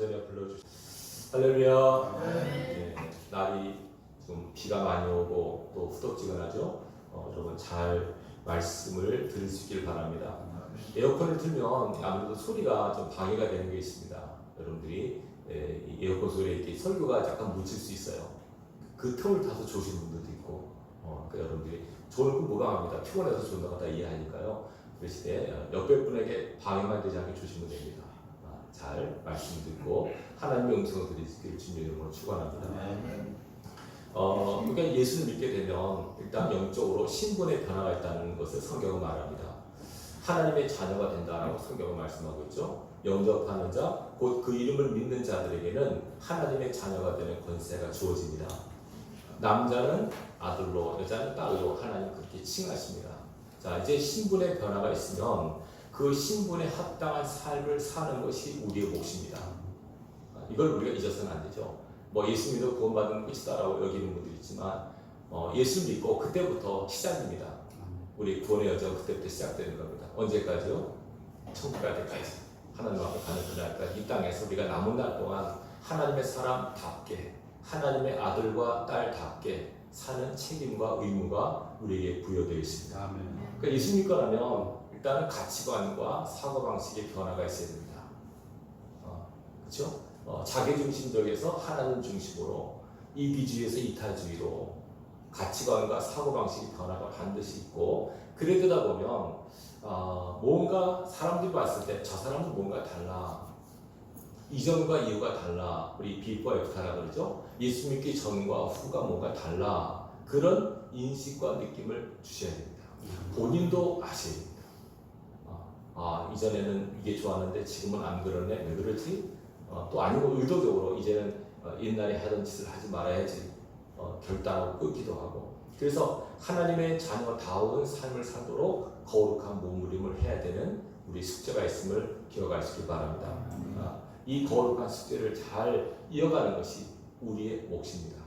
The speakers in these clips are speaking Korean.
전에 불러주신 할렐루야. 네, 날이 좀 비가 많이 오고 또 후덥지근하죠. 여러분 잘 말씀을 들을 수 있길 바랍니다. 에어컨을 틀면 아무래도 소리가 좀 방해가 되는 게 있습니다. 여러분들이 이 에어컨 소리에 이렇게 설교가 약간 묻힐 수 있어요. 그 틈을 타서 조시는 분들도 있고, 그러니까 여러분들이 저는 무방합니다. 피곤해서 존나가 다 이해하니까요. 그러실 때 옆에 분에게 방해만 되지 않게 조심을 됩니다. 잘 말씀 듣고 하나님의 음성을 들으시기를 주님의 이름으로 축원합니다. 그러니까 예수를 믿게 되면 일단 영적으로 신분의 변화가 있다는 것을 성경은 말합니다. 하나님의 자녀가 된다라고 성경은 말씀하고 있죠. 영접하는 자, 곧 그 이름을 믿는 자들에게는 하나님의 자녀가 되는 권세가 주어집니다. 남자는 아들로, 여자는 딸로 하나님 그렇게 칭하십니다. 자, 이제 신분의 변화가 있으면 그 신분에 합당한 삶을 사는 것이 우리의 몫입니다. 이걸 우리가 잊어서는 안 되죠. 예수 믿어 구원받은 것이다라고 여기는 분들이 있지만 예수 믿고 그때부터 시작입니다. 우리 구원의 여정은 그때부터 시작되는 겁니다. 언제까지요? 천국 갈 때까지. 하나님 앞에 가는 그날까지 이 땅에서 우리가 남은 날 동안 하나님의 사람답게, 하나님의 아들과 딸답게 사는 책임과 의무가 우리에게 부여되어 있습니다. 그러니까 예수 믿고 나면 일단은 가치관과 사고방식의 변화가 있어야 됩니다. 그렇죠? 자기중심적에서 하나님 중심으로, 이기주의에서 이타주의로 가치관과 사고방식의 변화가 반드시 있고, 그래 되다 보면 뭔가 사람들이 봤을 때 저 사람은 뭔가 달라, 이전과 이후가 달라, 우리 비포 애프터라고 그러죠. 예수 믿기 전과 후가 뭔가 달라, 그런 인식과 느낌을 주셔야 됩니다. 본인도 아셔야 됩니다. 이전에는 이게 좋았는데 지금은 안 그러네, 왜 그러지? 또 아니고 의도적으로 이제는 옛날에 하던 짓을 하지 말아야지 결단하고 끊기도 하고, 그래서 하나님의 자녀다운 삶을 살도록 거룩한 몸부림을 해야 되는 우리 숙제가 있음을 기억하시기 바랍니다. 이 거룩한 숙제를 잘 이어가는 것이 우리의 몫입니다.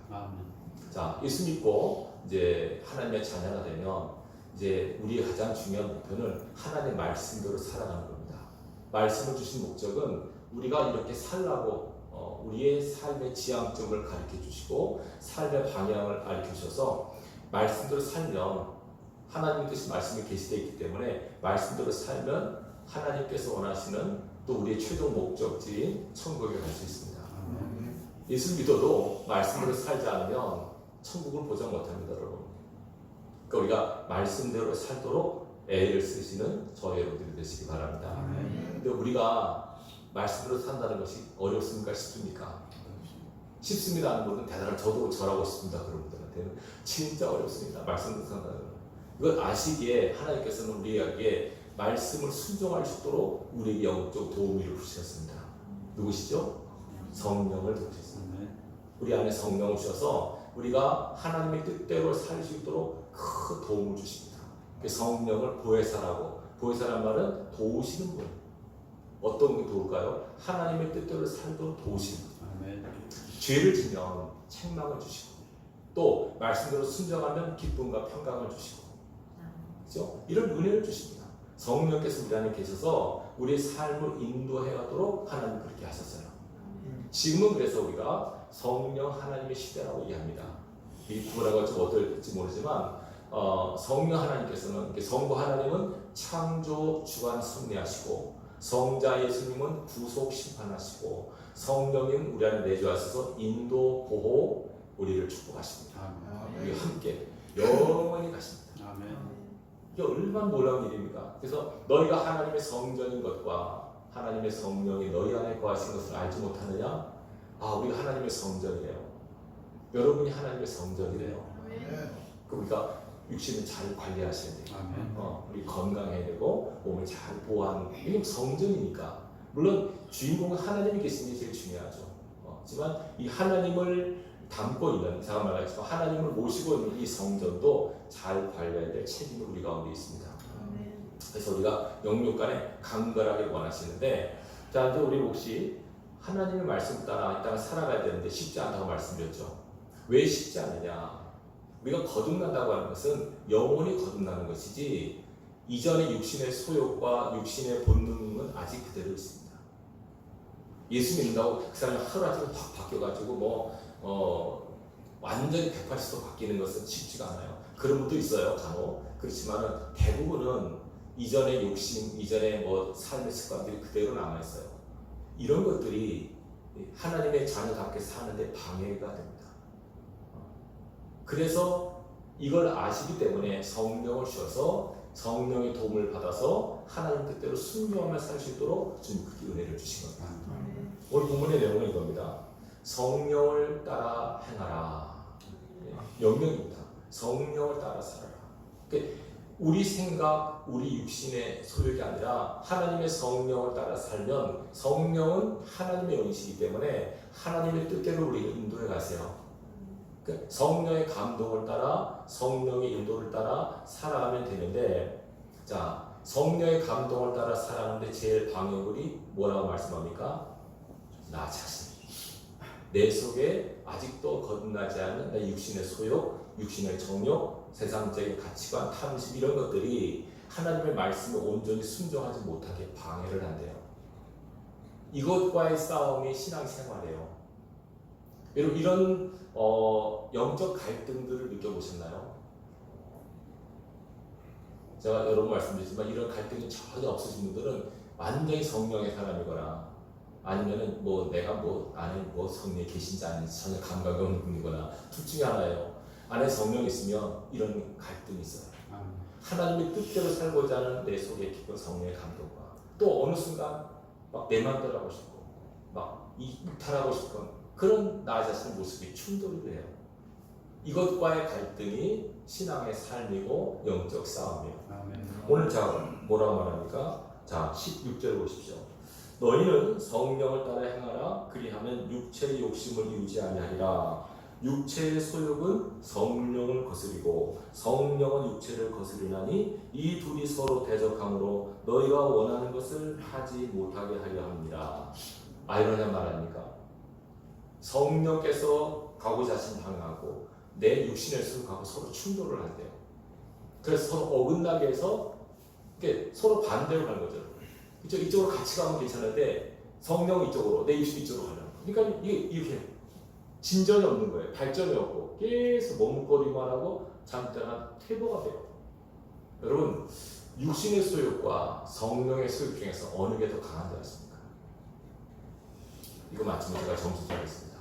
자, 예수 믿고 이제 하나님의 자녀가 되면 이제 우리의 가장 중요한 목표는 하나님의 말씀대로 살아가는 겁니다. 말씀을 주신 목적은 우리가 이렇게 살라고 우리의 삶의 지향점을 가르쳐 주시고 삶의 방향을 알려 주셔서 말씀대로 살면, 하나님 뜻이 말씀이 계시되어 있기 때문에 말씀대로 살면 하나님께서 원하시는 또 우리의 최종 목적지인 천국에 갈 수 있습니다. 예수 믿어도 말씀대로 살지 않으면 천국을 보장 못합니다, 여러분. 그러니까 우리가 말씀대로 살도록 애를 쓰시는 저희 여러분들이 되시기 바랍니다. 근데 우리가 말씀대로 산다는 것이 어렵습니까? 쉽습니까? 쉽습니다 하는 분은 대단한, 저도 절하고 싶습니다. 그런 분들한테는 진짜 어렵습니다. 말씀대로 산다는 것. 이걸 아시기에 하나님께서는 우리에게 말씀을 순종할 수 있도록 우리에게 영적 도우미를 주셨습니다. 누구시죠? 성령을 주셨습니다. 우리 안에 성령을 주셔서 우리가 하나님의 뜻대로 살 수 있도록 큰 도움을 주십니다. 성령을 보혜사라고, 보혜사란 말은 도우시는 분. 어떤 게 도울까요? 하나님의 뜻대로 살도록 도우시는 분. 죄를 지면 책망을 주시고, 또 말씀대로 순종하면 기쁨과 평강을 주시고, 그렇죠? 이런 은혜를 주십니다. 성령께서 우리 안에 계셔서 우리의 삶을 인도해가도록 하나님 그렇게 하셨어요. 지금은 그래서 우리가 성령 하나님의 시대라고 이해합니다. 이 구분하고 좀 어떨지 모르지만 성령 하나님께서는, 성부 하나님은 창조 주관 섭리하시고, 성자 예수님은 구속 심판하시고, 성령님 우리 안에 내주하셔서 인도 보호 우리를 축복하십니다. 우리 함께 영원히 가십니다. 이게 얼마나 놀라운 일입니까? 그래서 너희가 하나님의 성전인 것과 하나님의 성령이 너희 안에 거하신 것을 알지 못하느냐? 우리가 하나님의 성전이래요. 여러분이 하나님의 성전이래요. 그러니까 육신을 잘 관리하셔야 돼요. 우리 건강해야 되고 몸을 잘 보호하는, 이게 성전이니까. 물론 주인공은 하나님이 계시는 게 제일 중요하죠. 하지만 이 하나님을 담고 있는, 제가 말했지만 하나님을 모시고 있는 이 성전도 잘 관리해야 될 책임이 우리 가운데 있습니다. 그래서 우리가 영육간에 강건하게 원하시는데, 자, 이제 우리 혹시 하나님의 말씀 따라 이 땅을 살아가야 되는데 쉽지 않다고 말씀드렸죠. 왜 쉽지 않느냐? 우리가 거듭난다고 하는 것은 영혼이 거듭나는 것이지, 이전의 육신의 소욕과 육신의 본능은 아직 그대로 있습니다. 예수 믿는다고 그 사람이 하루아침에 확 바뀌어가지고 완전히 180도 바뀌는 것은 쉽지가 않아요. 그런 분도 있어요, 간혹. 그렇지만은 대부분은 이전의 욕심, 이전의 삶의 습관들이 그대로 남아있어요. 이런 것들이 하나님의 자녀답게 사는데 방해가 됩니다. 그래서 이걸 아시기 때문에 성령을 주셔서 성령의 도움을 받아서 하나님 뜻대로 순종하며 살 수 있도록 주님 그렇게 은혜를 주신 겁니다. 오늘 본문의 내용은 이겁니다. 성령을 따라 행하라. 명령입니다. 성령을 따라 살아라. 그러니까 우리 생각, 우리 육신의 소욕이 아니라 하나님의 성령을 따라 살면 성령은 하나님의 영이시기 때문에 하나님의 뜻대로 우리를 인도해 가세요. 그러니까 성령의 감동을 따라 성령의 인도를 따라 살아가면 되는데, 자, 성령의 감동을 따라 살아가는데 제일 방해물이 뭐라고 말씀합니까? 나 자신. 내 속에 아직도 거듭나지 않은 내 육신의 소욕, 육신의 정욕, 세상적인 가치관, 탐심 이런 것들이 하나님의 말씀에 온전히 순종하지 못하게 방해를 한대요. 이것과의 싸움이 신앙생활이에요. 여러분 이런 영적 갈등들을 느껴보셨나요? 제가 여러 번 말씀드렸지만 이런 갈등이 전혀 없으신 분들은 완전히 성령의 사람이거나 아니면은 내가 안에 성령이 계신지 아닌지 전혀 감각이 없는 분이거나 둘 중에 하나예요. 안에 성령이 있으면 이런 갈등이 있어요. 하나님의 뜻대로 살고자 하는 내 속에 깊은 성령의 감동과 또 어느 순간 막 내 맘대로 하고 싶고 막 이탈하고 싶은 그런 나 자신의 모습이 충돌이 돼요. 이것과의 갈등이 신앙의 삶이고 영적 싸움이에요. 오늘 자 뭐라고 말합니까? 자 16절 보십시오. 너희는 성령을 따라 행하라. 그리하면 육체의 욕심을 이루지 아니하리라. 육체의 소욕은 성령을 거스리고 성령은 육체를 거스리나니 이 둘이 서로 대적함으로 너희가 원하는 것을 하지 못하게 하려 합니다. 아이러니한 말 아닙니까? 성령께서 가고자 하신 방향하고 내 육신의 소욕하고 서로 충돌을 한대요. 그래서 서로 어긋나게 해서 서로 반대로 가는 거죠. 그렇죠? 이쪽으로 같이 가면 괜찮은데 성령 이쪽으로, 내 육신 이쪽으로 가려고. 그러니까 이렇게 진전이 없는 거예요. 발전이 없고 계속 머뭇거리만 하고 잠깐 퇴보가 돼요. 여러분 육신의 소욕과 성령의 소욕 중에서 어느 게 더 강한 줄 아십니까? 이거 맞추면 제가 점수 드리겠습니다.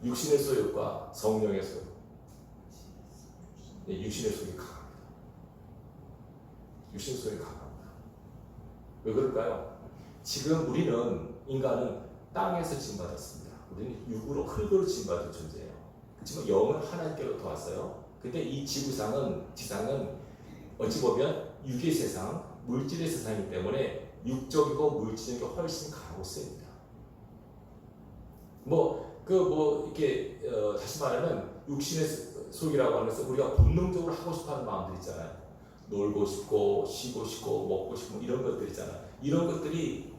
육신의 소욕과 성령의 소욕. 네, 육신의 소욕이 강합니다. 육신의 소욕이 강합니다. 왜 그럴까요? 지금 우리는 인간은 땅에서 지음받았습니다. 우리는 육으로 흙으로 지음받은 존재예요. 그렇지만 영은 하나님께로부터 왔어요. 근데 이 지상은 어찌 보면 육의 세상, 물질의 세상이기 때문에 육적이고 물질적인 게 훨씬 강하고 셉니다. 이렇게 다시 말하면 육신의 속이라고 하는 것은 우리가 본능적으로 하고 싶어하는 마음들 있잖아요. 놀고 싶고 쉬고 싶고 먹고 싶고 이런 것들 있잖아요. 이런 것들이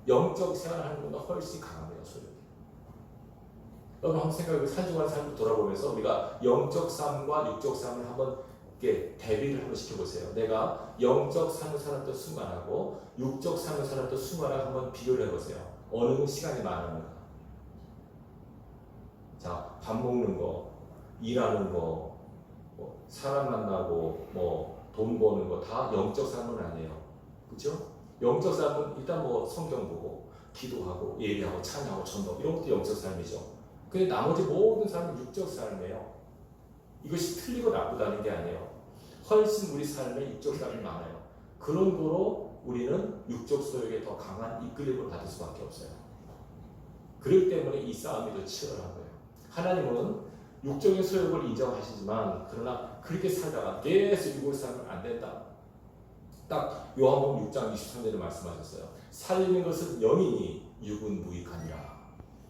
영적 생활하는 것보다 훨씬 강합니다. 소력이. 여러분 한번 생각해보세요. 산중한 삶을 돌아보면서 우리가 영적 삶과 육적 삶을 한번 이렇게 대비를 한번 시켜보세요. 내가 영적 삶을 살았던 순간하고 육적 삶을 살았던 순간하고 한번 비교를 해보세요. 어느 시간이 많은가? 자, 밥 먹는 거, 일하는 거, 사람 만나고 돈 버는 거 다 영적 삶은 아니에요. 그렇죠? 영적 삶은 일단 성경 보고 기도하고 예배하고 찬양하고 전도 이런 것도 영적 삶이죠. 근데 나머지 모든 삶은 육적 삶이에요. 이것이 틀리고 나쁘다는 게 아니에요. 훨씬 우리 삶에 육적 삶이 많아요. 그런 거로 우리는 육적 소욕에 더 강한 이끌림을 받을 수밖에 없어요. 그렇기 때문에 이 싸움이 더 치열한 거예요. 하나님은 육적인 소욕을 인정하시지만 그러나 그렇게 살다가 계속 육을 살면 안 된다. 딱 요한복음 6장 23절에 말씀하셨어요. 살리는 것은 영이니 육은 무익하니라.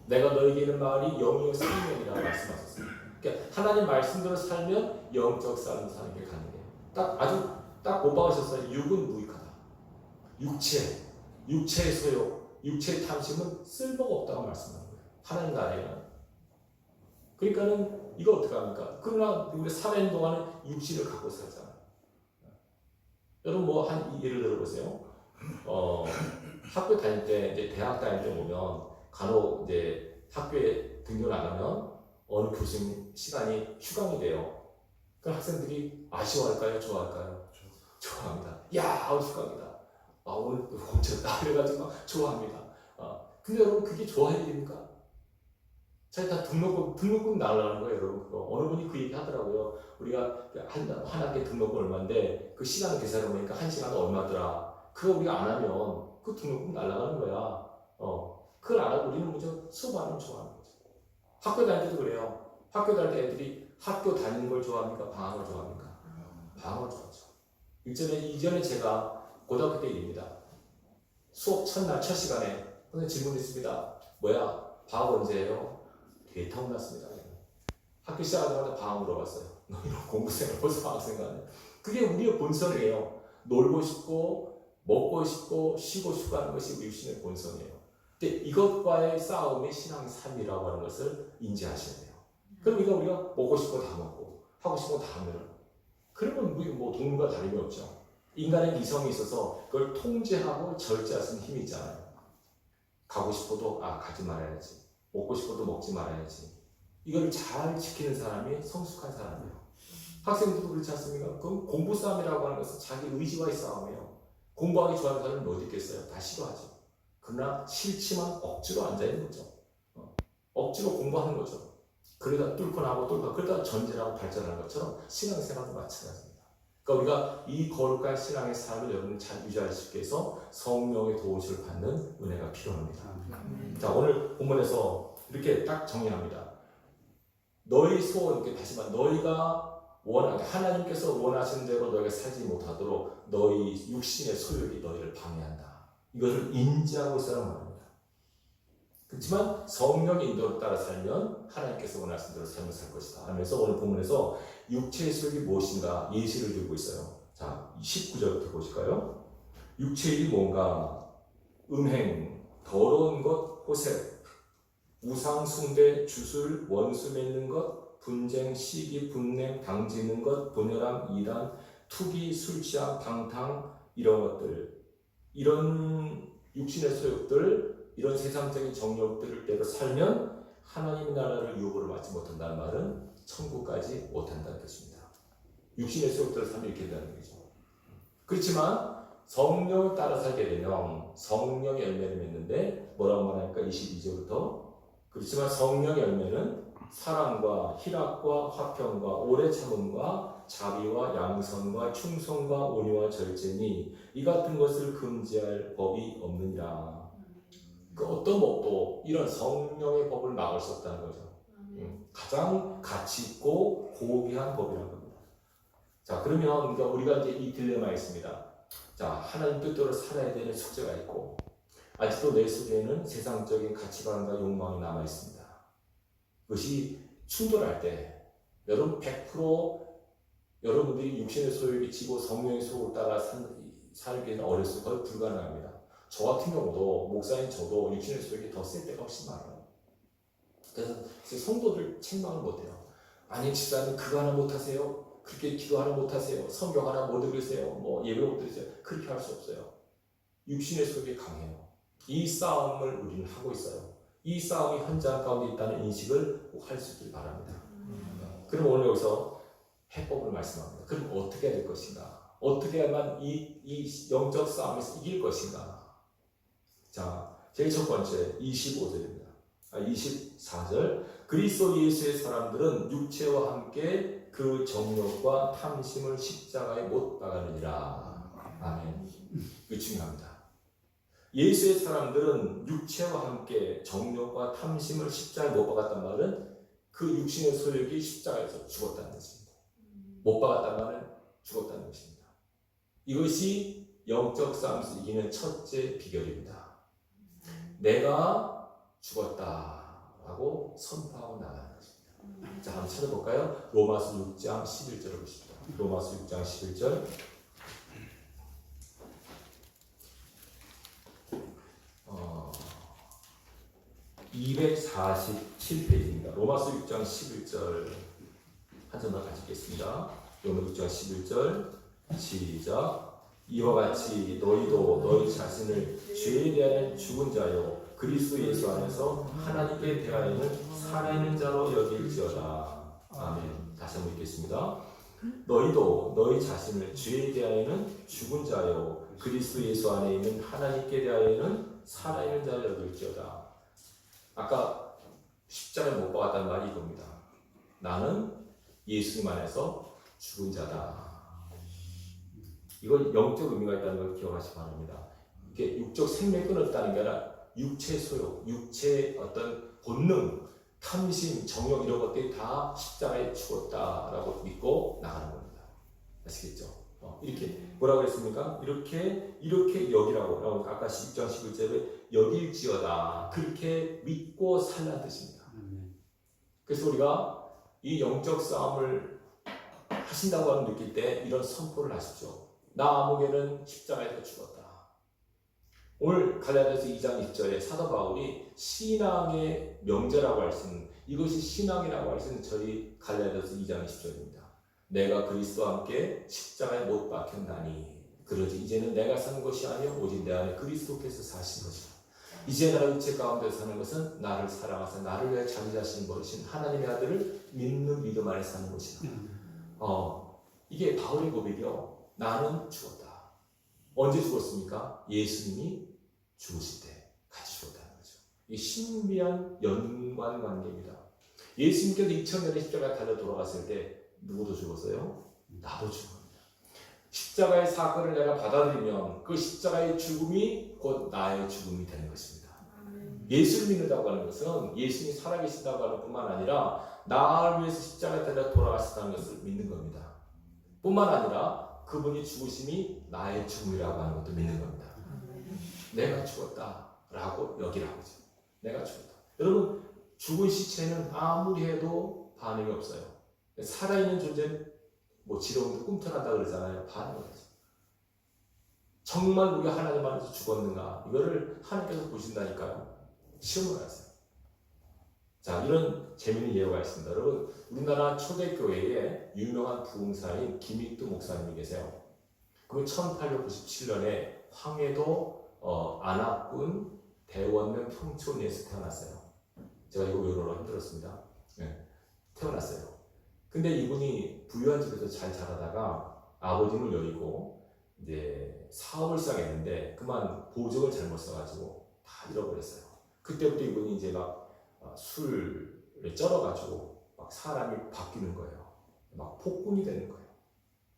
내가 너에게 있는 말이 영이요 생명이라 말씀하셨어요. 그러니까 하나님 말씀대로 살면 영적 삶을 사는 게 가능해요. 아주 못 박으셨어요. 육은 무익하다. 육체의 소욕, 육체의 탐심은 쓸모가 없다고 말씀하는 거예요. 하나님 나라에는. 그러니까는 이거 어떻게 합니까? 그러나 우리 살아있는 동안은 육신을 갖고 살잖아요. 여러분 한 예를 들어보세요. 학교 다닐 때 이제 대학 다닐 때 보면 간혹 이제 학교에 등교 나가면 어느 교수님 시간이 휴강이 돼요. 그럼 학생들이 아쉬워할까요? 좋아할까요? 좋아합니다. 야, 오늘 휴강이다. 아, 오늘 공쳤다. 그래가지고 막 좋아합니다. 근데 여러분 그게 좋아해야 됩니까? 자기 다 등록금 날라가는 거예요, 여러분. 그거. 어느 분이 그 얘기 하더라고요. 우리가 한 학기에 등록금 얼마인데 그 시간 계산해 보니까 한 시간 얼마더라. 그거 우리가 안 하면 그 등록금 날라가는 거야. 그걸 안 하고 우리는 무조건 수업 안 하면 좋아하는 거죠. 학교 다닐 때도 그래요. 학교 다닐 때 애들이 학교 다니는 걸 좋아합니까? 방학을 좋아합니까? 방학을 좋아하죠. 이전에 제가 고등학교 때 일입니다. 수업 첫날 첫 시간에 선생님 질문 있습니다. 뭐야? 방학 언제예요? 대타 혼났습니다. 학교 시작하자마자 방학 물어봤어요. 너희는 공부생활 벌써 방학 생각하네. 그게 우리의 본성이에요. 놀고 싶고 먹고 싶고 쉬고 싶고 하는 것이 우리 육신의 본성이에요. 근데 이것과의 싸움이 신앙의 삶이라고 하는 것을 인지하셔야 돼요. 그럼 우리가 먹고 싶은 거 다 먹고 하고 싶은 거 다 하면 그러면 뭐 동물과 다름이 없죠. 인간의 이성이 있어서 그걸 통제하고 절제할 수 있는 힘이 있잖아요. 가고 싶어도 가지 말아야지. 먹고 싶어도 먹지 말아야지. 이걸 잘 지키는 사람이 성숙한 사람이에요. 학생들도 그렇지 않습니까? 그럼 공부 싸움이라고 하는 것은 자기 의지와의 싸움이에요. 공부하기 좋아하는 사람은 어디 있겠어요? 다 싫어하죠. 그러나 싫지만 억지로 앉아있는 거죠. 억지로 공부하는 거죠. 그러다 뚫고 나고 그러다 전진하고 발전하는 것처럼 신앙생활도 마찬가지입니다. 그러니까 우리가 이 거룩한 신앙의 삶을 여러분 잘 유지할 수 있게 해서 성령의 도우심을 받는 은혜가 필요합니다. 자, 오늘 본문에서 이렇게 딱 정리합니다. 너희 소원, 이렇게 다시 말해, 너희가 하나님께서 원하시는 대로 너희가 살지 못하도록 너희 육신의 소욕이 너희를 방해한다. 이것을 인지하고 있어야 합니다. 그렇지만 성령의 인도를 따라 살면 하나님께서 원하시는 대로 삶을 살 것이다 하면서 오늘 본문에서 육체의 소욕이 무엇인가 예시를 들고 있어요. 자, 19절부터 보실까요? 육체의 일이 뭔가? 음행, 더러운 것, 호색, 우상 숭배, 주술, 원수 맺는 것, 분쟁, 시기, 분냄, 당지는 것, 분열함, 이단, 투기, 술 취함, 방탕, 이런 것들, 이런 육신의 소욕들, 이런 세상적인 정욕들을 대로 살면 하나님의 나라를 유업으로 맞지 못한다는 말은 천국까지 못한다는 뜻입니다. 육신의 소욕들을 살면 이렇게 된다는 얘기죠. 그렇지만 성령을 따라 살게 되면 성령의 열매를 맺는데 뭐라고 말하니까 22절부터 그렇지만 성령의 열매는 사랑과 희락과 화평과 오래 참음과 자비와 양선과 충성과 온유와 절제니 이 같은 것을 금지할 법이 없느니라. 그 어떤 법도 이런 성령의 법을 막을 수 없다는 거죠. 가장 가치 있고 고귀한 법이라는 겁니다. 자, 그러면 우리가 이제 이 딜레마에 있습니다. 자, 하나님 뜻대로 살아야 되는 숙제가 있고 아직도 내 속에는 세상적인 가치관과 욕망이 남아 있습니다. 그것이 충돌할 때 여러분 100% 여러분들이 육신의 소욕이 지고 성령의 소욕을 따라 살기는 어렵습니다. 거의 불가능합니다. 저 같은 경우도 목사인 저도 육신의 소욕이 더 쓸 때가 훨씬 많아요. 그래서 성도들 책망을 못해요. 아니 집사님 그거 하나 못하세요? 그렇게 기도 하나 못하세요? 성경 하나 못 읽으세요? 뭐 예배 못 드리세요? 그렇게 할 수 없어요. 육신의 소욕이 강해요. 이 싸움을 우리는 하고 있어요. 이 싸움이 현장 가운데 있다는 인식을 꼭 할 수 있길 바랍니다. 그럼 오늘 여기서 해법을 말씀합니다. 그럼 어떻게 해야 될 것인가? 어떻게 하면 이 영적 싸움에서 이길 것인가? 자, 제일 첫 번째 25절입니다. 24절 그리스도 예수의 사람들은 육체와 함께 그 정욕과 탐심을 십자가에 못 박았느니라. 아멘. 이거 중요합니다. 예수의 사람들은 육체와 함께 정욕과 탐심을 십자가에 못 박았단 말은 그 육신의 소욕이 십자가에서 죽었다는 것입니다. 못 박았단 말은 죽었다는 것입니다. 이것이 영적 싸움에서 이기는 첫째 비결입니다. 내가 죽었다라고 선포하고 나가는 것입니다. 자, 한번 찾아볼까요? 로마서 6장 11절을 보십시다. 로마서 6장 11절 247페이지입니다. 로마서 6장 11절 한 절만 같이 읽겠습니다. 로마서 6장 11절 시작. 이와 같이 너희도 너희 자신을 죄에 대하여 죽은 자요 그리스도 예수 안에서 하나님께 대하여는 살아있는 자로 여길지어다. 아멘. 다시 한번 읽겠습니다. 너희도 너희 자신을 죄에 대하여는 죽은 자요 그리스도 예수 안에 있는 하나님께 대하여는 살아있는 자로 여길지어다. 아까 십자가에 못 박았다는 말이 이겁니다. 나는 예수님 안에서 죽은 자다. 이건 영적 의미가 있다는 걸 기억하시기 바랍니다. 이게 육적 생명이 끊어졌다는 게 아니라 육체 소욕, 육체의 어떤 본능, 탐심, 정욕 이런 것들이 다 십자가에 죽었다라고 믿고 나가는 겁니다. 아시겠죠? 이렇게 뭐라고 그랬습니까? 이렇게 여기라고 아까 10장 11절에 여길지어다 그렇게 믿고 살라는 뜻입니다. 그래서 우리가 이 영적 싸움을 하신다고 하는 느낄 때 이런 선포를 하십시오. 나 아무개는 십자가에서 죽었다. 오늘 갈라디아서 2장 20절에 사도 바울이 신앙의 명제라고 할 수 있는 이것이 신앙이라고 할 수 있는 저희 갈라디아서 2장 20절입니다. 내가 그리스도와 함께 십자가에 못 박혔나니 그러지 이제는 내가 사는 것이 아니요 오직 내 안에 그리스도께서 사신 것이라. 이제 나를 육체 가운데 사는 것은 나를 사랑하사 나를 위해 자기 자신을 버리신 하나님의 아들을 믿는 믿음 안에 사는 것이라. 이게 바울의 고백이요. 나는 죽었다. 언제 죽었습니까? 예수님이 죽으실 때 같이 죽었다는 거죠. 이 신비한 연관 관계입니다. 예수님께서 2000년의 십자가에 달려 돌아갔을 때 누구도 죽었어요? 나도 죽었습니다. 십자가의 사건을 내가 받아들이면 그 십자가의 죽음이 곧 나의 죽음이 되는 것입니다. 예수를 믿는다고 하는 것은 예수님이 살아계신다고 하는 뿐만 아니라 나를 위해서 십자가에 달려 돌아가셨다는 것을 믿는 겁니다. 뿐만 아니라 그분이 죽으심이 나의 죽음이라고 하는 것도 믿는 겁니다. 내가 죽었다라고 여기라고죠. 내가 죽었다. 여러분 죽은 시체는 아무리 해도 반응이 없어요. 살아있는 존재는 뭐 지렁이도 꿈틀한다 그러잖아요. 반응을 하죠. 정말 우리가 하나님 안에서 죽었는가 이거를 하나님께서 보신다니까요. 시험을 하세요. 자, 이런 재미있는 예화가 있습니다. 여러분 우리나라 초대교회에 유명한 부흥사인 김익두 목사님이 계세요. 그 1897년에 황해도 안압군 대원면 평촌리에서 태어났어요. 제가 이거 외우느라 힘들었습니다. 네, 태어났어요. 근데 이분이 부유한 집에서 잘 자라다가 아버님을 여의고 이제 사업을 시작했는데 그만 보증을 잘못 써가지고 다 잃어버렸어요. 그때부터 이분이 이제 막 술을 쩔어가지고 막 사람이 바뀌는 거예요. 막 폭군이 되는 거예요.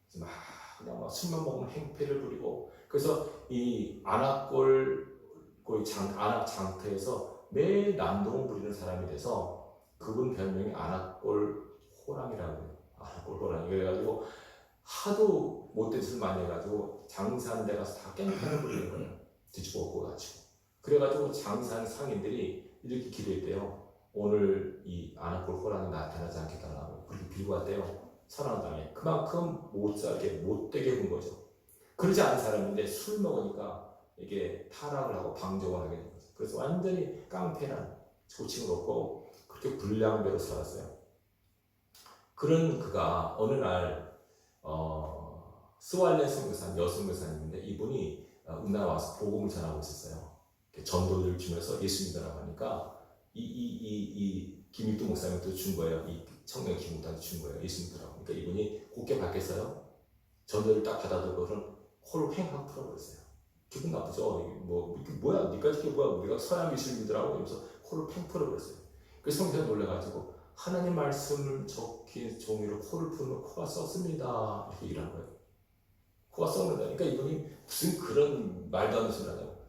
그래서 막 그냥 막 술만 먹으면 행패를 부리고 그래서 이 안압골 안압 장터에서 매일 난동을 부리는 사람이 돼서 그분 별명이 안압골 호랑이라고 해요. 안압골 호랑이. 그래가지고 하도 못된 짓을 많이 해가지고 장사하는 데 가서 다 깽판을 부리는 거예요. 뒤집어 엎어가지고. 그래가지고 장사하는 상인들이 이렇게 기도했대요. 오늘 이 안압골 호랑이 나타나지 않겠다라고 그렇게 빌고 왔대요. 천황당에. 그만큼 못 살게 못되게 군 거죠. 그러지 않은 사람인데 술 먹으니까 이게 타락을 하고 방종을 하게 된 거죠. 그래서 완전히 깡패란 호칭을 얻고 그렇게 불량배로 살았어요. 그런 그가 어느 날 스왈렌 선교사님, 여선교사님인데 이분이 우리나라 와서 복음을 전하고 있었어요. 전도를 주면서 예수 믿으라고 하니까 이 김익두 목사님도 준 거예요. 이 청년 김익두한테 준 거예요. 예수 믿으라고. 그러니까 이분이 곧게 받겠어요. 전도를 딱 받아들고는 코를 횡 풀어버렸어요. 기분 나쁘죠? 이게 뭐야? 니까지 이게 뭐야? 우리가 서양 예수를 믿으라고 이러면서 코를 팽 풀어버렸어요. 그래서 성경에 놀래가지고 하나님 말씀을 적힌 종이로 코를 풀면 코가 썩습니다. 이렇게 얘기를 한 거예요. 코가 썩는다. 그러니까 이분이 무슨 그런 말도 안 되는 소리 하냐고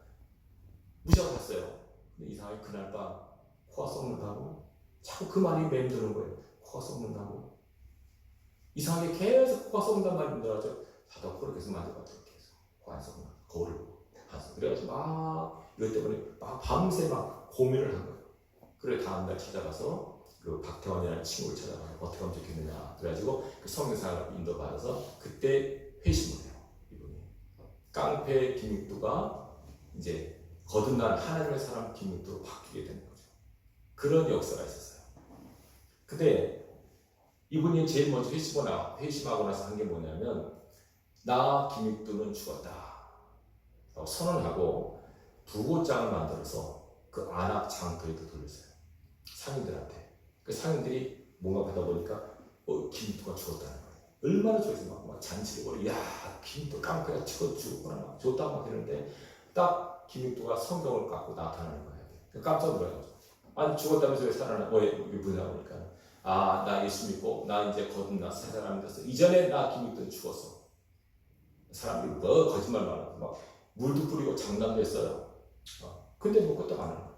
무시하고 갔어요. 근데 이상하게 그날 밤 코가 썩는다고 자꾸 그 말이 맴도는 거예요. 코가 썩는다고 이상하게 계속 코가 썩는다는 말이 들어가죠. 자다 코를 계속 만져봤죠. 계속 코 안 썩나 거울을 보고 그래가지고 막 이것 때문에 막 밤새 막 고민을 한 거예요. 그래 다음날 찾아가서 그 박태환이라는 친구를 찾아가서 어떻게 하면 좋겠느냐 그래가지고 그 성경사를 인도받아서 그때 회심을 해요. 이분이 깡패 김익두가 이제 거듭난 하나님의 사람 김익두로 바뀌게 되는 거죠. 그런 역사가 있었어요. 근데 이분이 제일 먼저 회심하고 나서 한 게 뭐냐면 나 김익두는 죽었다 라고 선언하고 부고장을 만들어서 그 안악 장터에도 돌렸어요. 상인들한테. 그 상인들이 뭔가 받아보니까 김익두가 죽었다는 거예요. 얼마나 좋아해서 막 잔치를 벌여. 야, 김익두 깡패가 죽었구나 막 좋다고 막 이러는데 딱 김익두가 성경을 갖고 나타나는 거예요. 깜짝 놀라가지고 아니 죽었다면서 왜 살아나? 이게 뭐냐 보니까 나 예수 믿고 나 이제 거듭나 새 사람이 됐어. 이전에 나 김익두는 죽었어. 사람들이 거짓말 말하고 막 물도 뿌리고 장난도 했어요. 근데 뭐 그것도 안 하는 거예요.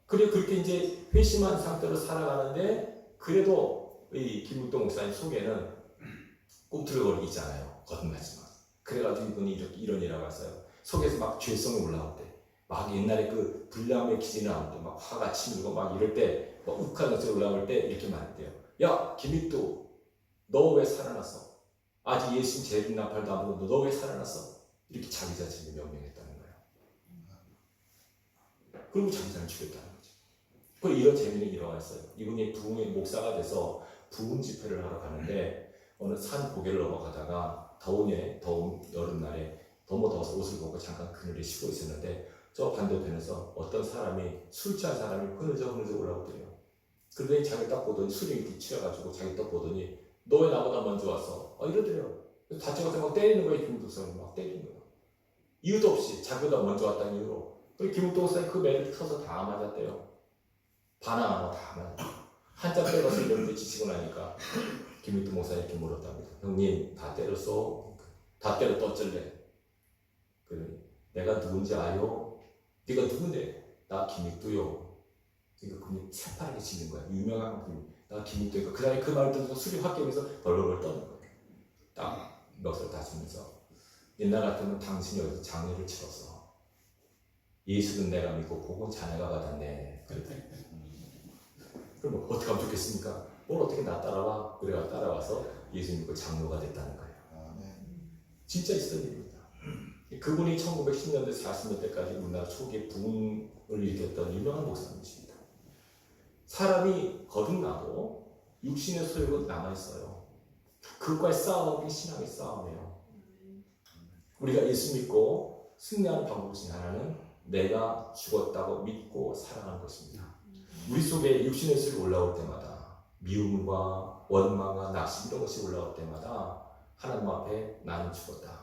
그래 그렇게 이제 회심한 상태로 살아가는데 그래도 이 김익두 목사님 속에는 꿈틀거리기 있잖아요. 거듭나지만. 그래가지고 이분이 이렇게 이런 일이라고 했어요. 속에서 막 죄성이 올라올 때, 막 옛날에 그 불량의 기진이 나올 때, 막 화가 치밀고 막 이럴 때, 막 욱한 것이 올라올 때 이렇게 말했대요. 야, 김익두, 너 왜 살아났어? 아직 예수님 재림 나팔도 안 보고 너 왜 살아났어? 이렇게 자기 자신을 명명했다는 거예요. 그리고 자기 자신을 죽였다는 거죠. 그리고 이런 재미는 일어났어요. 이분이 부흥의 목사가 돼서 부흥 집회를 하러 가는데 어느 산 고개를 넘어가다가 더운 여름날에 너무 더워서 옷을 벗고 잠깐 그늘에 쉬고 있었는데 저 반대편에서 어떤 사람이 술 취한 사람이 흐느적 올라오더래요. 그러더니 자기 딱 보더니 술이 이렇게 취해가지고 자기 딱 보더니 너 왜 나보다 먼저 왔어? 이러더래요. 다짜고짜 막 때리는 거예요. 김익두 목사님 막 때리는 거예요. 이유도 없이 자기보다 먼저 왔다는 이유로. 그리고 김익두 목사님 그 매를 쳐서 다 맞았대요. 반항하고 다 맞았대요. 한참 때려서 이러는데 지치고 나니까 김익두 목사님 이렇게 물었답니다. 형님 다 때렸어? 다 때렸다 어쩔래? 그러니 내가 누군지 아요? 네가 누군데? 나 김익두요. 그러니까 그분이 새파랗게 지는 거야. 유명한 분. 나 김익두니까 그 다음에 그 말을 듣고 술이 확 깨면서 벌벌벌 떠는 거예요. 딱 멱살 다치면서 옛날 같으면 당신이 어디서 장례를 치렀어. 예수는 내가 믿고 보고 자네가 받았네. 그랬더니 그럼 어떻게 하면 좋겠습니까? 뭘 어떻게 나 따라와? 그래가 따라와서 예수 믿고 장로가 됐다는 거예요. 진짜 있었던 일입니다. 그분이 1910년대 40년대까지 우리나라 초기에 부흥을 일으켰던 유명한 목사님이십니다. 사람이 거듭나도 육신의 소욕은 남아있어요. 그것과의 싸움이 신앙의 싸움이에요. 우리가 예수 믿고 승리하는 방법 중에 하나는 내가 죽었다고 믿고 살아가는 것입니다. 우리 속에 육신의 소욕이 올라올 때마다 미움과 원망과 낙심 이런 것이 올라올 때마다 하나님 앞에 나는 죽었다.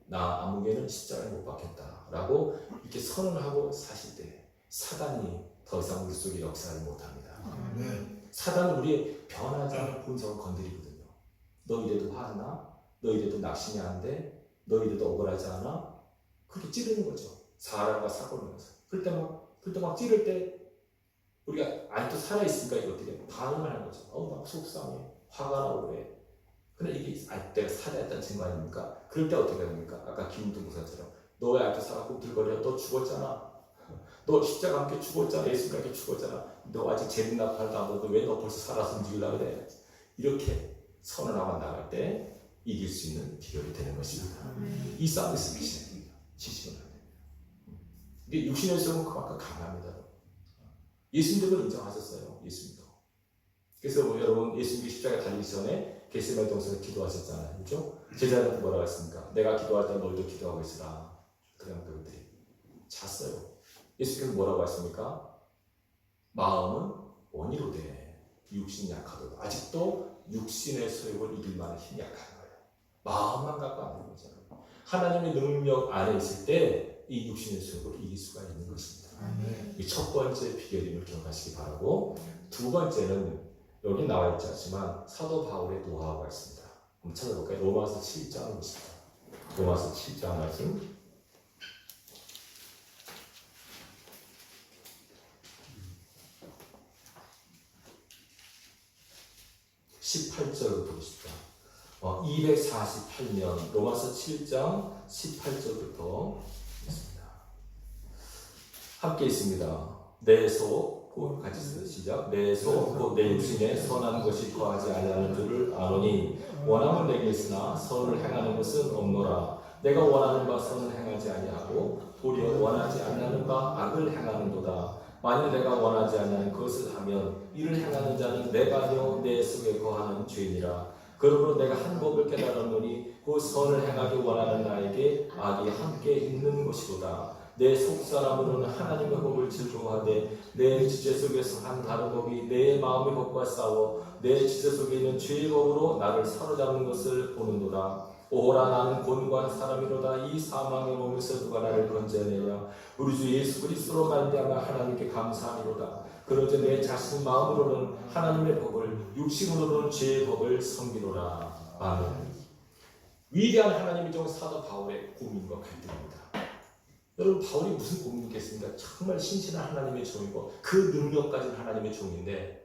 나 아무개는 십자가에 못 박혔다 라고 이렇게 선언하고 사실 때 사단이 더 이상 우리 속에 역사를 못합니다. 사단은 우리의 변하지 않은 본성을 건드리거든요. 너 이래도 화나? 너 이래도 낙심이 안 돼? 너 이래도 억울하지 않아? 그렇게 찌르는 거죠. 사람과 사건을 하면서. 그때 막 찌를 때 우리가 아직도 살아있으니까 이거 어떻게 반응을 하는 거죠. 막 속상해. 화가 나고 그래. 근데 이게 내가 살아있다는 증거 아닙니까? 그럴 때 어떻게 합니까? 아까 김익두 목사처럼 너 왜 아직도 살아있고 들거려? 너 죽었잖아. 너 십자가 함께 죽었잖아. 예수님과 함께 죽었잖아. 너 아직 재림 나팔도 안 보고 왜 너 벌써 살아서 움직이려고 그래? 이렇게 선언하고 나갈 때 이길 수 있는 비결이 되는 것입니다. 이 싸움이 승리시는 겁니다. 지식은 안 돼요. 근데 육신의 성은 그만큼 강합니다. 예수님도 인정하셨어요. 예수님도. 그래서 여러분 예수님이 십자가에 달리기 전에 겟세마네 동산에서 기도하셨잖아요. 그렇죠? 제자들한테 뭐라고 했습니까? 내가 기도할 때 너희도 기도하고 있으라. 그냥 그들이 잤어요. 예수께서 뭐라고 하십니까? 마음은 원이로되 육신이 약하도다. 아직도 육신의 소욕을 이길 만한 힘이 약한 거예요. 마음만 갖고 안 되는 거잖아요. 하나님의 능력 안에 있을 때 이 육신의 소욕을 이길 수가 있는 것입니다. 이 첫 번째 비결임을 기억하시기 바라고, 두 번째는 여기 나와 있지 않지만 사도 바울의 노하우가 있습니다. 한번 찾아볼까요? 로마서 7장 보십니다. 로마서 7장 말씀 18절부터 보십시다. 248년 로마서 7장 18절부터 있습니다. 함께 있습니다. 내 속, 같이 시작. 내 속, 내 육신에 선한 것이 거하지 아니하는 줄을 아노니 원함은 내게 있으나 선을 행하는 것은 없노라. 내가 원하는 바 선을 행하지 아니하고 도리어 원하지 아니하는 바 악을 행하는도다. 만일 내가 원하지 아니하는 그것을 하면 이를 행하는 자는 내가 아니요 내 속에 거하는 죄이니라. 그러므로 내가 한 법을 깨달았노니 그 선을 행하기 원하는 나에게 악이 함께 있는 것이로다. 내 속사람으로는 하나님의 법을 즐거워하되 내 지체 속에서 한 다른 법이 내 마음의 법과 싸워 내 지체 속에 있는 죄의 법으로 나를 사로잡는 것을 보는도다. 오라 나는 곤고한 사람이로다. 이 사망의 몸에서 누가 나를 건져내냐. 우리 주 예수 그리스도로 말미암아 하나님께 감사하리로다. 그러자 내 자신 마음으로는 하나님의 법을, 육신으로는 죄의 법을 섬기노라. 아멘. 위대한 하나님의 종 사도 바울의 고민과 갈등입니다. 여러분, 바울이 무슨 고민이 있겠습니까? 정말 신실한 하나님의 종이고 그 능력 가진 하나님의 종인데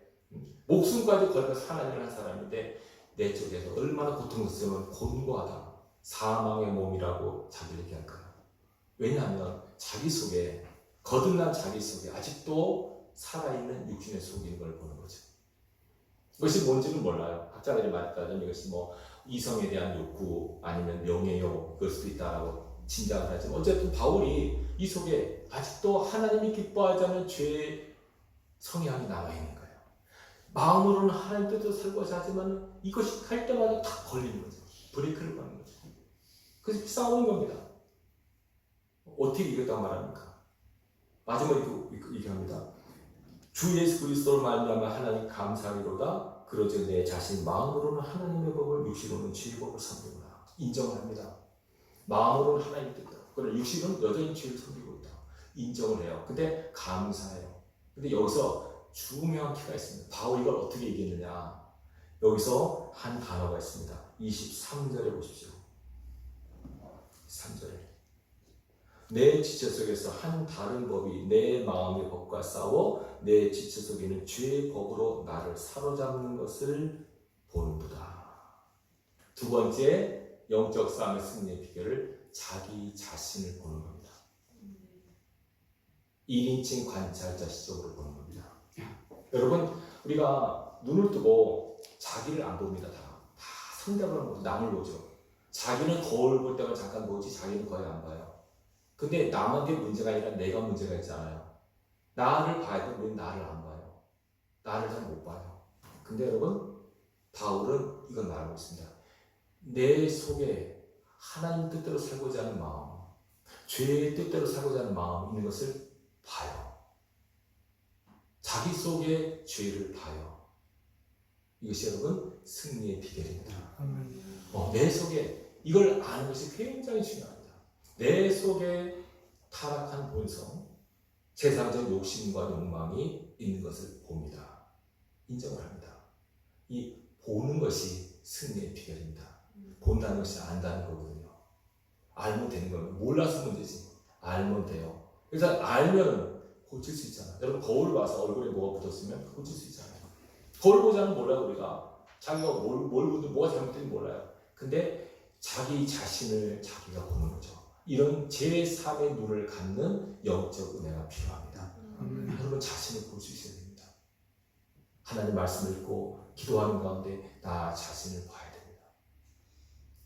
목숨까지 걸면서 하나님을 한 사람인데 내 쪽에서 얼마나 고통스러우면 곤고하다. 사망의 몸이라고 자기를 얘기할 거야. 왜냐하면 자기 속에, 거듭난 자기 속에 아직도 살아있는 육신의 속에 있는 걸 보는 거죠. 그것이 뭔지는 몰라요. 학자들이 말했다면 이것이 뭐 이성에 대한 욕구 아니면 명예욕 그럴 수도 있다라고 짐작을 하지만 어쨌든 바울이 이 속에 아직도 하나님이 기뻐하지 않는 죄의 성향이 남아있는 거예요. 마음으로는 하나님 뜻대로 살고자 하지만 이것이 할 때마다 탁 걸리는 거죠. 브레이크를 받는 거죠. 그래서 싸우는 겁니다. 어떻게 이겼다고 말합니까? 마지막에 얘기합니다. 주 예수 그리스도로 말미암아 하나님 감사하리로다. 그러자 내 자신 마음으로는 하나님의 법을, 육신으로는 죄의 법을 섬기노라. 인정을 합니다. 마음으로는 하나님 뜻대로, 그러나 육신은 여전히 죄를 섬기고 있다. 인정을 해요. 근데 감사해요. 근데 여기서 중요한 키가 있습니다. 바울이 이걸 어떻게 얘기했느냐. 여기서 한 단어가 있습니다. 23절에 보십시오. 3절에 내 지체 속에서 한 다른 법이 내 마음의 법과 싸워 내 지체 속에는 죄의 법으로 나를 사로잡는 것을 보는도다. 두 번째 영적 싸움의 승리의 비결을 자기 자신을 보는 겁니다. 1인칭 관찰자 시점으로 보는 겁니다. 여러분, 우리가 눈을 뜨고 자기를 안 봅니다. 다 상대방을 보죠. 남을 보죠. 자기는 거울 볼 때만 잠깐 보지 자기는 거의 안 봐요. 근데 남한테 문제가 아니라 내가 문제가 있잖아요. 나를 봐야 돼. 왜 나를 안 봐요? 나를 잘 못 봐요. 근데 여러분, 바울은 이걸 말하고 있습니다. 내 속에 하나님 뜻대로 살고자 하는 마음, 죄의 뜻대로 살고자 하는 마음 있는 것을 봐요. 자기 속에 죄를 봐요. 이것이 여러분 승리의 비결입니다. 내 속에 이걸 아는 것이 굉장히 중요합니다. 내 속에 타락한 본성, 세상적 욕심과 욕망이 있는 것을 봅니다. 인정을 합니다. 이 보는 것이 승리의 비결입니다. 본다는 것이 안다는 거거든요. 알면 되는 거예요. 몰라서 문제지. 알면 돼요. 그래서 알면 고칠 수 있잖아요. 여러분 거울 봐서 얼굴에 뭐가 붙었으면 고칠 수 있잖아요. 거울 보자면 몰라요. 우리가 자기가 뭘 보든 뭐가 잘못된지 몰라요. 근데 자기 자신을 자기가 보는 거죠. 이런 제3의 눈을 갖는 영적 은혜가 필요합니다. 여러분 자신을 볼 수 있어야 됩니다. 하나님 말씀을 읽고 기도하는 가운데 나 자신을 봐야 됩니다.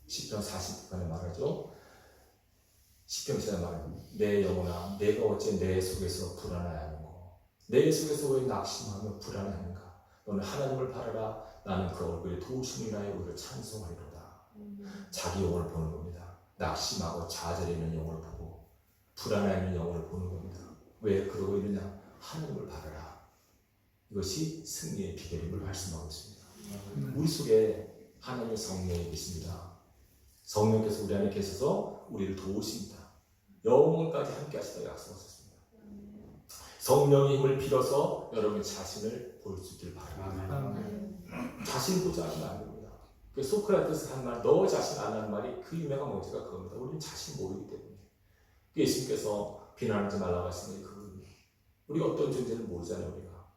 시편 40편에 말하죠. 시편에서 말하죠. 내 영혼아 내가 어째 내 속에서 불안해하는고 내 속에서 왜 낙심하며 불안해하는가. 너는 하나님을 바라라. 나는 그 얼굴에 도우심이라의 우리를 찬송하리로다. 자기 영혼을 보는 겁니다. 낙심하고 좌절있는 영혼을 보고 불안해하는 영혼을 보는 겁니다. 왜 그러고 있느냐? 하나님을 바라라. 이것이 승리의 비결임을 말씀하고 있습니다. 우리 속에 하나님의 성령이 계십니다. 성령께서 우리 안에 계셔서 우리를 도우십니다. 영원까지 함께 하시다고 약속하셨습니다. 성령의 힘을 빌어서 여러분 자신을 볼 수 있기를 바랍니다. 자신 보지 않으면 안 됩니다. 소크라테스 한 말, 너 자신 안 하는 말이 그 유명한 문제가 그겁니다. 우리는 자신 모르기 때문에. 예수님께서 비난하지 말라고 하신 게 그거예요. 우리 어떤 존재는 모르잖아요, 우리가.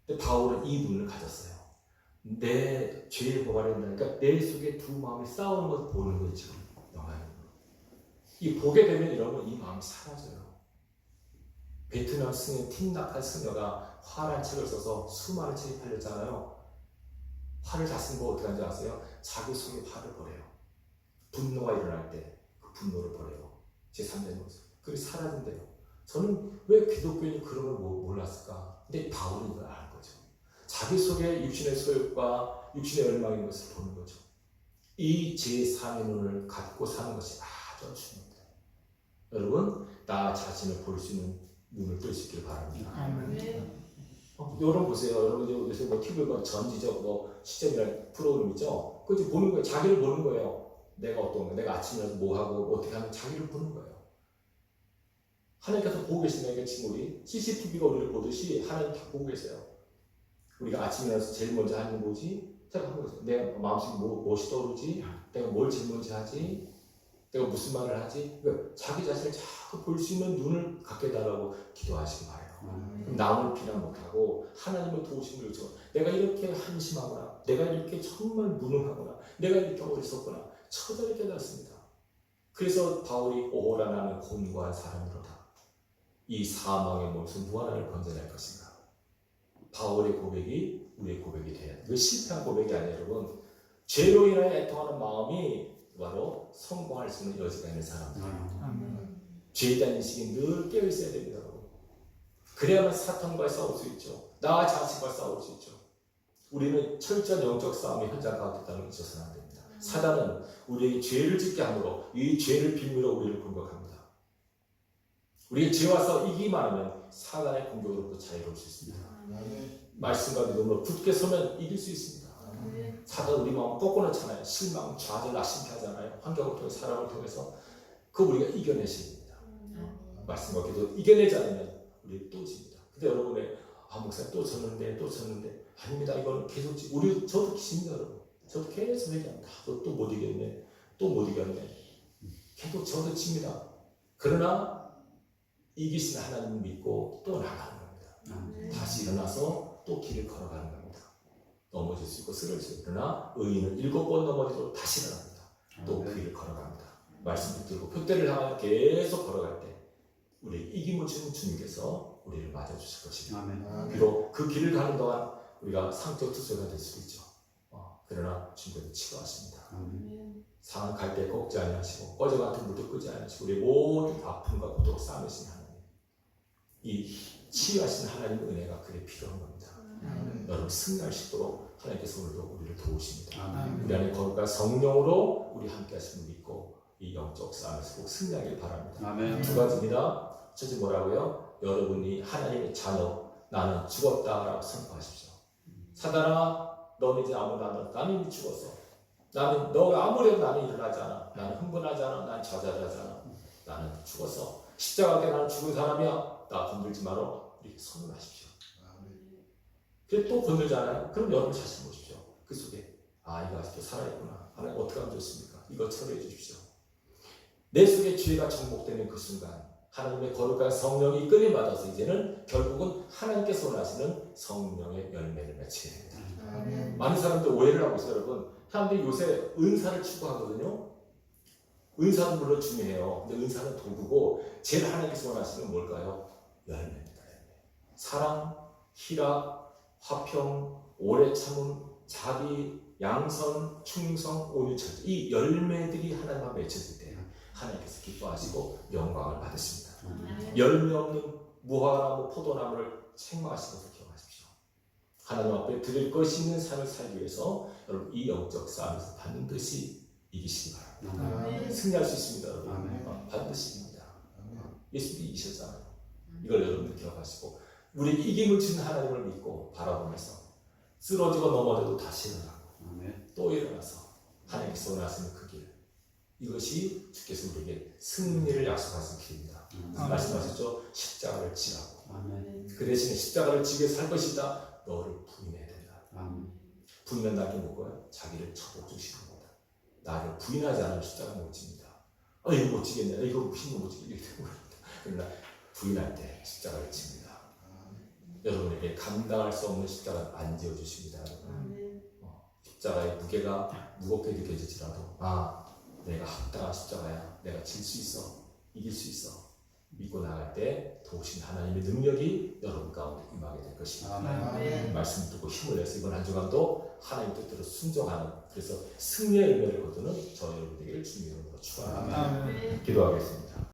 근데 바울은 이 눈을 가졌어요. 내 죄의 보관을 한다니까 내 속에 두 마음이 싸우는 것을 보는 거죠, 지금. 영화는. 이 보게 되면 여러분 이 마음이 사라져요. 베트남 승려, 팀낙한 승려가 화란 책을 써서 수많은 책이 팔렸잖아요. 화를 다 쓴 거 어떻게 하는지 아세요? 자기 속에 화를 버려요. 분노가 일어날 때 그 분노를 버려요. 제3의 모습. 그게 사라진대요. 저는 왜 기독교인이 그런 걸 몰랐을까? 근데 바울은 이걸 알 거죠. 자기 속에 육신의 소욕과 육신의 열망인 것을 보는 거죠. 이 제3의 눈을 갖고 사는 것이 아주 중요합니다. 여러분, 나 자신을 볼 수 있는 눈을 뜰 수 있기를 바랍니다. 여러분 보세요. 여러분 요새 뭐 TV에 전지적 시점이라는 프로그램 있죠. 그거 보는 거예요. 자기를 보는 거예요. 내가 어떤 거, 내가 아침에 일어나서 뭐 하고 어떻게 하면 자기를 보는 거예요. 하나님께서 보고 계신다니까 지금 우리 CCTV가 우리를 보듯이 하나님 다 보고 계세요. 우리가 아침에 일어나서 제일 먼저 하는 게 뭐지? 생각하는 거죠. 내가 마음속에 무엇이 떠오르지? 내가 뭘 제일 먼저 하지? 내가 무슨 말을 하지? 그러니까 자기 자신을 자꾸 볼 수 있는 눈을 갖게 해달라고 기도하시기 바래요. 남을 비난 못하고 하나님의 도우심을 요청. 내가 이렇게 한심하구나. 내가 이렇게 정말 무능하구나. 내가 이렇게 어리석구나. 처절히 깨닫습니다. 그래서 바울이 오호라 나는 곤고한 사람이로다. 이 사망의 몸에서 무한하를 건져낼 것인가. 바울의 고백이 우리의 고백이 돼야 돼요. 실패한 고백이 아니에요, 여러분. 죄로 인하여 애통하는 마음이 바로 성공할 수 있는 여지가 있는 사람들. 죄에 대한 인식이 늘 깨어 있어야 됩니다, 여러분. 그래야만 사탄과 싸울 수 있죠. 나 자신과 싸울 수 있죠. 우리는 철저한 영적 싸움의 현장 가운데 있다는 것을 잊어서는 안 됩니다. 사단은 우리에게 죄를 짓게 함으로 이 죄를 빌미로 우리를 공격합니다. 우리의 죄와 싸워 이기만 하면 사단의 공격으로부터 자유로울 수 있습니다. 말씀과 믿음으로 굳게 서면 이길 수 있습니다. 사단 우리 마음 꺾어놓잖아요. 실망, 좌절, 낙심하잖아요. 환경을 통해 사람을 통해서 그 우리가 이겨내십니다. 말씀과 기도 이겨내지 않으면 우리 또 집니다. 근데 여러분의 목사님 또 졌는데 아닙니다. 이건 계속 저도 집니다, 여러분. 저도 계속 회개합니다. 또 못 이겼네. 계속 저도 집니다. 그러나 이기신 하나님을 믿고 또 나가는 겁니다. 다시 일어나서 또 길을 걸어가는 겁니다. 넘어질 수 있고 쓰러질 수 있고 그러나 의인은 7번 넘어지도 다시 일어납니다. 또 그 길을 걸어갑니다. 말씀 붙들고 표대를 향하여 계속 걸어갈 때 우리 이김을 주는 주님께서 우리를 맞아주실 것입니다. 비록 그 길을 가는 동안 우리가 상처 투소가 될 수도 있죠. 그러나 주님께서 치료하십니다. 상한 갈대 꺾지 아니하시고 꺼져 같은 물도 끄지 아니하시고 우리 모든 아픔과 고통을 싸매신 하나님, 이 치유하신 하나님의 은혜가 그에 필요한 겁니다. 여러분 승리할 수 있도록 하나님께서 오늘도 우리를 도우십니다. 우리 안에 거룩한 성령으로 우리 함께 하심을 믿고 이 영적 싸움에서 꼭 승리하길 바랍니다. 두 가지입니다. 첫째 뭐라고요? 여러분이 하나님의 자녀, 나는 죽었다라고 선포하십시오. 사단아, 너는 이제 아무나 나는 이미 죽었어. 너가 아무리 해도 나는 일어나지 않아. 나는 흥분하지 않아. 나는 좌절하지 않아. 나는 죽었어. 십자가에 나는 죽은 사람이야. 나 건들지 마라. 이렇게 선언하십시오. 그래 또 건들잖아요. 그럼 여러분 자신 보십시오. 그 속에 이거 아직도 살아있구나. 하나님 어떻게 하면 좋습니까? 이거 처리해 주십시오. 내 속에 죄가 정복되는 그 순간 하나님의 거룩한 성령이 이끌림 받아서 이제는 결국은 하나님께서 원하시는 성령의 열매를 맺게 됩니다. 많은 사람들 오해를 하고 있어요, 여러분. 사람들이 요새 은사를 추구하거든요. 은사도 물론 중요해요. 근데 은사는 도구고 제일 하나님께서 원하시는 뭘까요? 열매입니다. 사랑, 희락, 화평, 오래 참음, 자비, 양선, 충성, 온유, 절제. 이 열매들이 하나님과 맺혀질 때 하나님께서 기뻐하시고 영광을 받으십니다. 열매 없는 무화과나무, 포도나무를 책망하신 것을 기억하십시오. 하나님 앞에 드릴 것이 있는 삶을 살기 위해서 여러분 이 영적 싸움에서 반드시 이기시기 바랍니다. 승리할 수 있습니다, 여러분. 반드시 이깁니다. 예수님이 이기셨잖아요. 이걸 여러분들 기억하시고 우리 이김을 주는 하나님을 믿고 바라보면서 쓰러지고 넘어져도 다시 일어나고 또 일어나서 하나님께서 원하시는 그 길, 이것이 주께서 우리에게 승리를 약속하신 길입니다. 말씀하셨죠? 십자가를 지라고. 그 대신에 십자가를 지게 살 것이다. 너를 부인해야 된다. 부인한다는 게 뭐고요? 자기를 처복주시는 겁니다. 나를 부인하지 않으면 십자가 못 집니다. 이거 못 지겠네. 이거 힘도 못 지겠네. 그러나 부인할 때 십자가를 집니다. 여러분에게 감당할 수 없는 십자가는 안 지어주십니다. 십자가의 무게가 무겁게 느껴질지라도 내가 합당한 십자가야. 내가 질 수 있어. 이길 수 있어. 믿고 나갈 때 도우신 하나님의 능력이 여러분 가운데 임하게 될 것입니다. 말씀 듣고 힘을 내서 이번 한 주간도 하나님 뜻대로 순종하는, 그래서 승리의 열매를 거두는 저 여러분에게 주님의 이름으로 축원합니다. 기도하겠습니다.